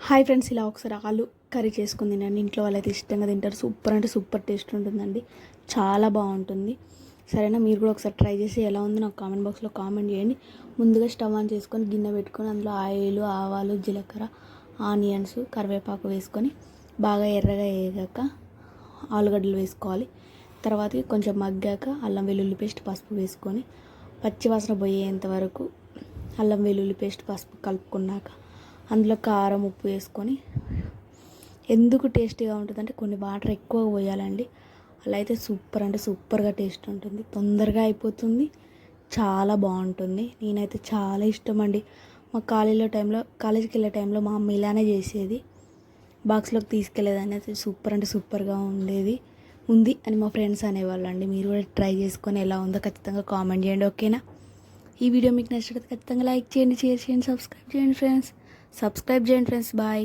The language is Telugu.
హాయ్ ఫ్రెండ్స్, ఇలా ఒకసారి ఆలు కర్రీ చేసుకుని తినండి. ఇంట్లో వాళ్ళైతే ఇష్టంగా తింటారు. సూపర్ అంటే సూపర్ టేస్ట్ ఉంటుందండి. చాలా బాగుంటుంది. సరేనా, మీరు కూడా ఒకసారి ట్రై చేసి ఎలా ఉందో నాకు కామెంట్ బాక్స్లో కామెంట్ చేయండి. ముందుగా స్టవ్ ఆన్ చేసుకొని గిన్నె పెట్టుకొని అందులో ఆయిల్, ఆవాలు, జీలకర్ర, ఆనియన్స్, కరివేపాకు వేసుకొని బాగా ఎర్రగా వేగాక ఆలుగడ్డలు వేసుకోవాలి. తర్వాత కొంచెం మగ్గాక అల్లం వెల్లుల్లి పేస్ట్, పసుపు వేసుకొని పచ్చివాసన పోయేంత వరకు అల్లం వెల్లుల్లి పేస్ట్, పసుపు కలుపుకున్నాక అందులో కారం, ఉప్పు వేసుకొని ఎందుకు టేస్టీగా ఉంటుందంటే కొన్ని వాటర్ ఎక్కువ పోయాలండి. అలా అయితే సూపర్ అంటే సూపర్గా టేస్ట్ ఉంటుంది. తొందరగా అయిపోతుంది. చాలా బాగుంటుంది. నేనైతే చాలా ఇష్టం అండి. మా కాలేజీకి వెళ్ళే టైంలో మా అమ్మ ఇలానే చేసేది. బాక్స్లోకి తీసుకెళ్ళేదాన్ని. అయితే సూపర్ అంటే సూపర్గా ఉంది అని మా ఫ్రెండ్స్ అనేవాళ్ళు అండి. మీరు కూడా ట్రై చేసుకొని ఎలా ఉందో ఖచ్చితంగా కామెంట్ చేయండి, ఓకేనా? ఈ వీడియో మీకు నచ్చినట్లయితే ఖచ్చితంగా లైక్ చేయండి, షేర్ చేయండి, సబ్స్క్రైబ్ చేయండి ఫ్రెండ్స్. బాయ్.